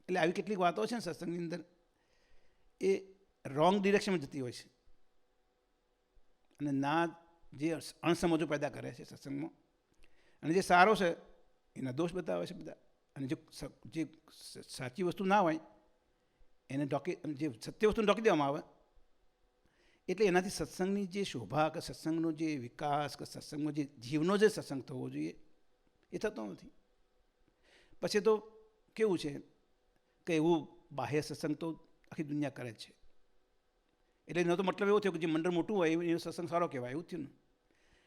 એટલે આવી કેટલીક વાતો છે ને સત્સંગની અંદર, એ રોંગ ડિરેક્શનમાં જતી હોય છે અને ના જે અણસમજો પેદા કરે છે સત્સંગમાં. અને જે સારો છે એના દોષ બતાવે છે બધા, અને જે સાચી વસ્તુ ના હોય એને જે સત્ય વસ્તુને ઢોકી દેવામાં આવે. એટલે એનાથી સત્સંગની જે શોભા કે સત્સંગનો જે વિકાસ કે સત્સંગનો જે જીવનો જે સત્સંગ થવો જોઈએ એ થતો નથી. પછી તો કેવું છે કે એવું બાહ્ય સત્સંગ તો આખી દુનિયા કરે જ છે. એટલે એનો તો મતલબ એવો થયો કે જે મંડળ મોટું હોય એનો સત્સંગ સારો કહેવાય, એવું થયું ને.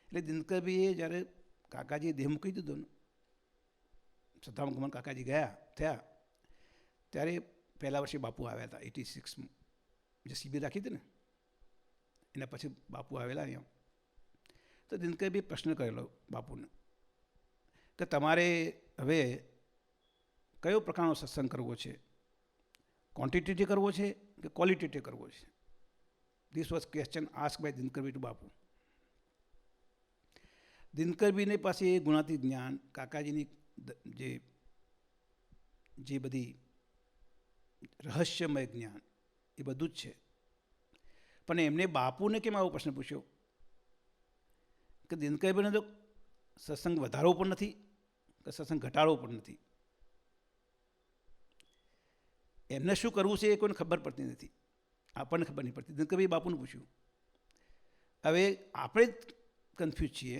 એટલે દિનકરભાઈએ જ્યારે કાકાજીએ દેહ મૂકી દીધો ને, શ્રદ્ધામગમન કાકાજી થયા ત્યારે પહેલા વર્ષે બાપુ આવ્યા હતા 86માં, જે શિબિર રાખી હતી ને એના પછી બાપુ આવેલા અહીંયા. તો દિનકરભાઈએ પ્રશ્ન કરેલો બાપુને કે તમારે હવે કયો પ્રકારનો સત્સંગ કરવો છે, ક્વોન્ટિટેટિવ કરવો છે કે ક્વોલિટેટિવ કરવો છે? This was question ask by Dinkarbhai to Bapu. દિનકરભાઈને પાસે એ ગુણાતીત જ્ઞાન, કાકાજીની જે બધી રહસ્યમય જ્ઞાન એ બધું જ છે. પણ એમને બાપુને કેમ આવો પ્રશ્ન પૂછ્યો કે દિનકરભાઈને તો સત્સંગ વધારવો પણ નથી કે સત્સંગ ઘટાડવો પણ નથી, એમને શું કરવું છે એ કોઈને ખબર પડતી નથી, આપણને ખબર નહીં પડતી. દિનકરભાઈએ બાપુને પૂછ્યું. હવે આપણે જ કન્ફ્યુઝ છીએ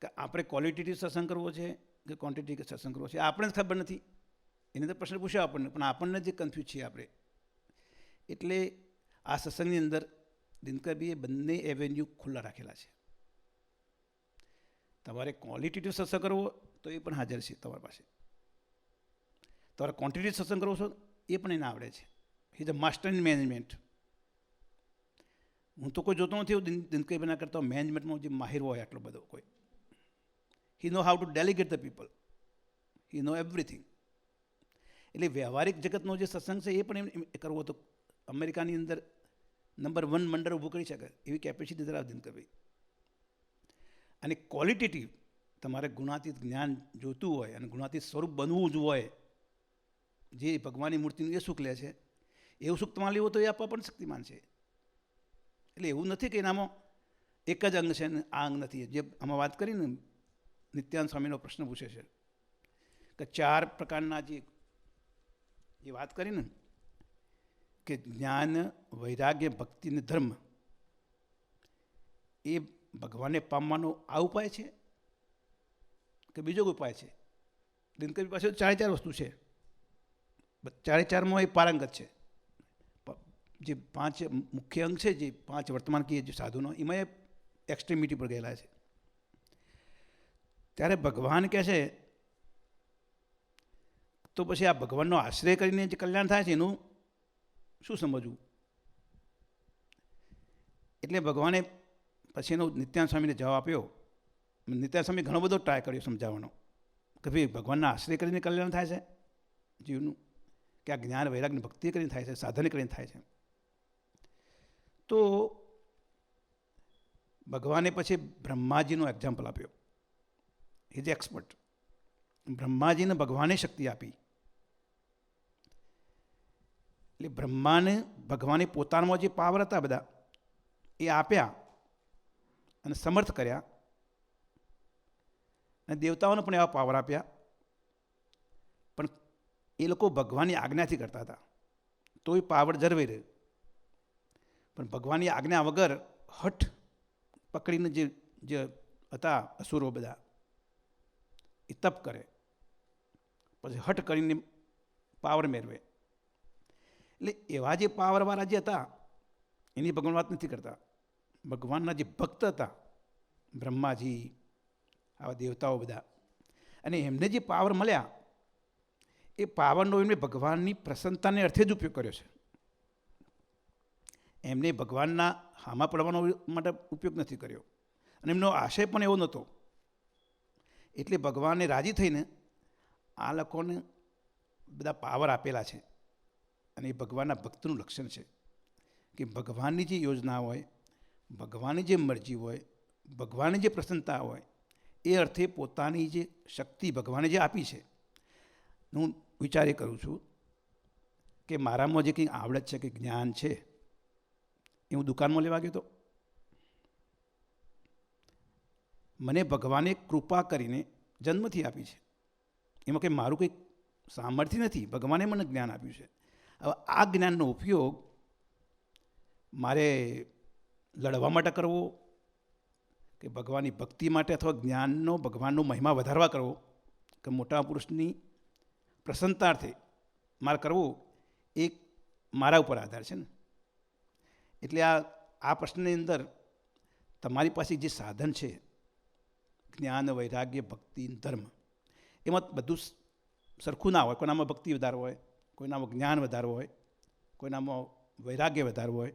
કે આપણે ક્વોલિટેટિવ સત્સંગ કરવો છે કે ક્વોન્ટિટેટિવ સત્સંગ કરવો છે, આપણે જ ખબર નથી. એને તો પ્રશ્ન પૂછ્યો આપણને, પણ આપણને જે કન્ફ્યુઝ છીએ આપણે. એટલે આ સત્સંગની અંદર દિનકરભાઈએ બંને એવેન્યુ ખુલ્લા રાખેલા છે. તમારે ક્વોલિટેટિવ સત્સંગ કરવો તો એ પણ હાજર છે તમારી પાસે, તમારે ક્વોન્ટિટેટિવ સત્સંગ કરવો છો એ પણ એને આવડે છે. He is a master in management. હું તો કોઈ જોતો નથી દિનકરભાઈના કરતા મેનેજમેન્ટમાં જે માહિર હોય આટલો બધો કોઈ. He know how to delegate the people, he know everything. એટલે વ્યવહારિક જગતનો જે સત્સંગ છે એ પણ એમ કરવો તો અમેરિકાની અંદર નંબર 1 મંડળ ઊભું કરી શકે એવી કેપેસિટી ધરાવે દિનકરભાઈ. અને ક્વોલિટેટિવ તમારે ગુણાતીત જ્ઞાન જોતું હોય અને ગુણાતીત સ્વરૂપ બનવું જ હોય, જે ભગવાનની મૂર્તિનું એ સુખ લે છે એવું સુખ તમારે લેવું તો એ આપવા પણ શક્તિમાન છે. એટલે એવું નથી કે એનામાં એક જ અંગ છે ને આ અંગ નથી. જે આમાં વાત કરીને નિત્યાનંદ સ્વામીનો પ્રશ્ન પૂછે છે કે 4 પ્રકારના જે વાત કરીને કે જ્ઞાન, વૈરાગ્ય, ભક્તિ અને ધર્મ, એ ભગવાનને પામવાનો આ ઉપાય છે કે બીજો ઉપાય છે? દિનકરભાઈ પાસે 4 વસ્તુ છે, 4માં એ પારંગત છે. જે 5 મુખ્ય અંગ છે, જે 5 વર્તમાન કીએ જે સાધુનો, એમાં એ એક્સ્ટ્રીમિટી પર ગયેલા છે. ત્યારે ભગવાન કહે છે તો પછી આ ભગવાનનો આશ્રય કરીને જે કલ્યાણ થાય છે એનું શું સમજવું? એટલે ભગવાને પછી એનો નિત્યાનંદ સ્વામીને જવાબ આપ્યો. નિત્યાનંદ સ્વામી ઘણો બધો ટ્રાય કર્યો સમજાવવાનો કે ભાઈ ભગવાનના આશ્રય કરીને કલ્યાણ થાય છે જીવનું, કે આ જ્ઞાન, વૈરાગ્ય, ભક્તિ કરીને થાય છે, સાધન કરીને થાય છે. તો ભગવાને પછી બ્રહ્માજીનો એક્ઝામ્પલ આપ્યો. He is expert. બ્રહ્માજીને ભગવાને શક્તિ આપી. એટલે બ્રહ્માને ભગવાને પોતાનામાં જે પાવર હતા બધા એ આપ્યા અને સમર્થ કર્યા, અને દેવતાઓને પણ એવા પાવર આપ્યા, પણ એ લોકો ભગવાનની આજ્ઞાથી કરતા હતા તો એ પાવર જળવાઈ રહ્યો. પણ ભગવાનની આજ્ઞા વગર હઠ પકડીને જે હતા અસુરો બધા એ તપ કરે, પછી હઠ કરીને પાવર મેળવે. એટલે એવા જે પાવરવાળા જે હતા એની ભગવાન વાત નથી કરતા. ભગવાનના જે ભક્ત હતા, બ્રહ્માજી, આવા દેવતાઓ બધા, અને એમને જે પાવર મળ્યા એ પાવરનો એમને ભગવાનની પ્રસન્નતાને અર્થે જ ઉપયોગ કર્યો છે. એમને ભગવાનના હામાં પડવાનો માટે ઉપયોગ નથી કર્યો. અને એમનો આશય પણ એવો નહોતો. એટલે ભગવાને રાજી થઈને આ લોકોને બધા પાવર આપેલા છે. અને એ ભગવાનના ભક્તનું લક્ષણ છે કે ભગવાનની જે યોજના હોય, ભગવાનની જે મરજી હોય, ભગવાનની જે પ્રસન્નતા હોય, એ અર્થે પોતાની જે શક્તિ ભગવાને જે આપી છે, હું વિચાર એ કરું છું કે મારામાં જે કંઈ આવડત છે, કંઈ જ્ઞાન છે, એ હું દુકાનમાં લેવા ગયો તો મને ભગવાને કૃપા કરીને જન્મથી આપી છે. એમાં કંઈ મારું કંઈક સામર્થ્ય નથી, ભગવાને મને જ્ઞાન આપ્યું છે. હવે આ જ્ઞાનનો ઉપયોગ મારે લડવા માટે કરવો કે ભગવાનની ભક્તિ માટે અથવા જ્ઞાનનો ભગવાનનો મહિમા વધારવા કરવો કે મોટા પુરુષની પ્રસન્નતાર્થે મારે કરવો, એ મારા ઉપર આધાર છે ને. એટલે આ પ્રશ્નની અંદર તમારી પાસે જે સાધન છે, જ્ઞાન, વૈરાગ્ય, ભક્તિ, ધર્મ, એમાં બધું સરખું ના હોય. કોઈનામાં ભક્તિ વધારવો હોય, કોઈનામાં જ્ઞાન વધારવો હોય, કોઈનામાં વૈરાગ્ય વધારવો હોય,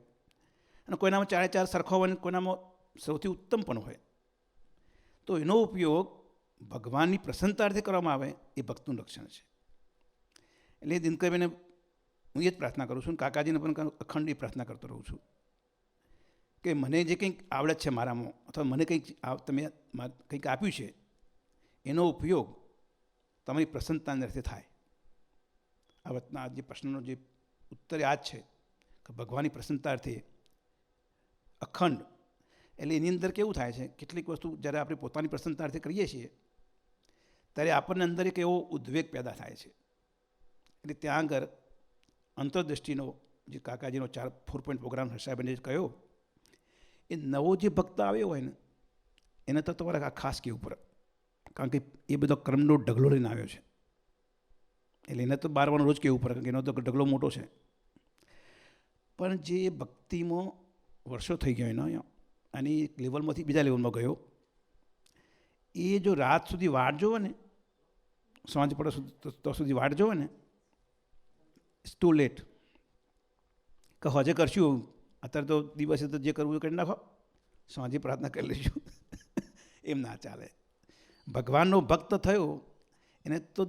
અને કોઈનામાં ચારે ચાર સરખો હોય, કોઈનામાં સૌથી ઉત્તમ પણ હોય. તો એનો ઉપયોગ ભગવાનની પ્રસન્નતાર્થે કરવામાં આવે, એ ભક્તનું લક્ષણ છે. એટલે દિનકરભાઈને હું એ જ પ્રાર્થના કરું છું, કાકાજીને પણ અખંડ એ પ્રાર્થના કરતો રહું છું કે મને જે કંઈક આવડત છે મારામાં, અથવા મને કંઈક તમે કંઈક આપ્યું છે, એનો ઉપયોગ તમારી પ્રસન્નતાને અર્થે થાય. આ વાતના જે પ્રશ્નનો જે ઉત્તર આ જ છે કે ભગવાનની પ્રસન્નતાર્થે અખંડ. એટલે એની અંદર કેવું થાય છે, કેટલીક વસ્તુ જ્યારે આપણે પોતાની પ્રસન્નતાર્થે કરીએ છીએ ત્યારે આપણને અંદર એક એવો ઉદ્વેગ પેદા થાય છે. એટલે ત્યાં આગળ અંતરદૃષ્ટિનો જે કાકાજીનો 4 પોઈન્ટ પ્રોગ્રામ સાહેબને જે કહ્યો, એ નવો જે ભક્ત આવ્યો હોય ને, એને તો તમારે આ ખાસ કહેવું પડે, કારણ કે એ બધો કર્મનો ઢગલો લઈને આવ્યો છે. એટલે એને તો બારવાનું રોજ કહેવું પડે, કારણ કે એનો તો ઢગલો મોટો છે. પણ જે ભક્તિમાં વર્ષો થઈ ગયો એનો, અને એક લેવલમાંથી બીજા લેવલમાં ગયો, એ જો રાત સુધી વાટ જોવે ને, સાંજ પડે તો સુધી વાટ જોવે ને, ઇટ્સ ટુ લેટ. કે હજે કરશું, અત્યારે તો દિવસે તો જે કરવું એ કરી નાખો, સાંજે પ્રાર્થના કરી લઈશું. એમ ના ચાલે. ભગવાનનો ભક્ત થયો એને તો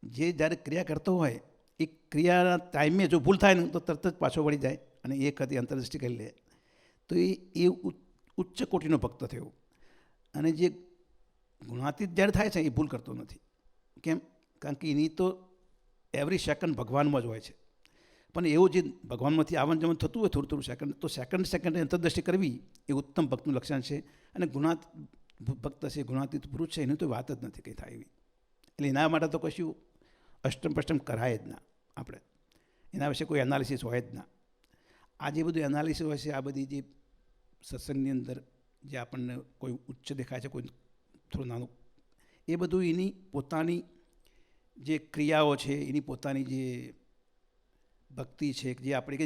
જે જ્યારે ક્રિયા કરતો હોય, એ ક્રિયાના ટાઈમે જો ભૂલ થાય ને તો તરત જ પાછો વળી જાય અને એ વખતે અંતરદૃષ્ટિ કરી લે. તો એ ઉચ્ચ કોટીનો ભક્ત થયો. અને જે ગુણાતીત જ્યારે થાય છે એ ભૂલ કરતો નથી. કેમ? કારણ કે એની તો એવરી સેકન્ડ ભગવાનમાં જ હોય છે. પણ એવું જે ભગવાનમાંથી આવન જવન થતું હોય થોડું સેકન્ડ, તો સેકન્ડ અંતરદૃષ્ટિ કરવી એ ઉત્તમ ભક્તનું લક્ષણ છે. અને ભક્ત છે, ગુણાતીત પુરુષ છે, એની તો વાત જ નથી કંઈ થાય એવી. એટલે એના માટે તો કશું અષ્ટમ કરાય જ ના. આપણે એના વિશે કોઈ એનાલિસિસ હોય જ ના. આ જે બધું એનાલિસિસ હોય છે, આ બધી જે સત્સંગની અંદર જે આપણને કોઈ ઉચ્ચ દેખાય છે, કોઈ થોડું નાનું, એ બધું એની પોતાની જે ક્રિયાઓ છે, એની પોતાની જે ભક્તિ છે, જે આપણે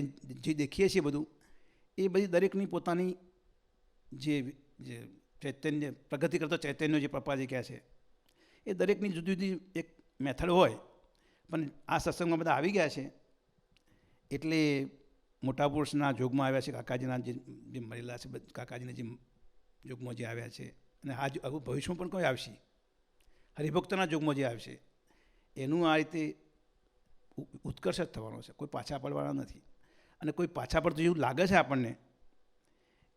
જે દેખીએ છીએ બધું, એ બધી દરેકની પોતાની જે ચૈતન્ય, પ્રગતિ કરતો ચૈતન્ય જે પપ્પાજી કહે છે, એ દરેકની જુદી જુદી એક મેથડ હોય. પણ આ સત્સંગમાં બધા આવી ગયા છે એટલે મોટા પુરુષના જોગમાં આવ્યા છે, કાકાજીના જે મળેલા છે, કાકાજીના જે જોગમાં જે આવ્યા છે, અને આ હવે ભવિષ્યમાં પણ કોઈ આવશે, હરિભક્તના જોગમાં જે આવશે, એનું આ રીતે ઉત્કર્ષ જ થવાનો છે. કોઈ પાછા પડવાના નથી. અને કોઈ પાછા પડતું જેવું લાગે છે આપણને,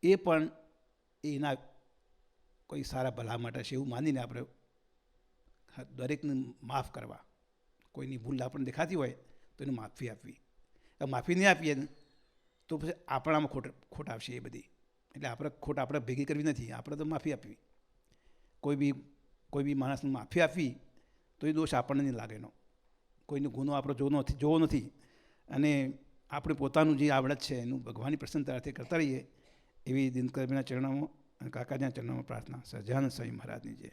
એ પણ એના કોઈ સારા ભલા માટે છે એવું માનીને આપણે દરેકને માફ કરવા. કોઈની ભૂલ આપણને દેખાતી હોય તો એને માફી આપવી. માફી નહીં આપીએ ને તો પછી આપણામાં ખોટ આવશે એ બધી. એટલે આપણે ખોટ આપણે ભેગી કરવી નથી, આપણે તો માફી આપવી. કોઈ બી માણસને માફી આપવી તો એ દોષ આપણને નહીં લાગે એનો. કોઈનો ગુનો આપણે જોવો નથી. અને આપણે પોતાનું જે આવડત છે એનું ભગવાનની પ્રસન્નતાર્થે કરતા રહીએ, એવી દિનકરભાઈના ચરણોમાં અને કાકાજીના ચરણોમાં પ્રાર્થના. સહજાનંદ સ્વામી મહારાજની જય.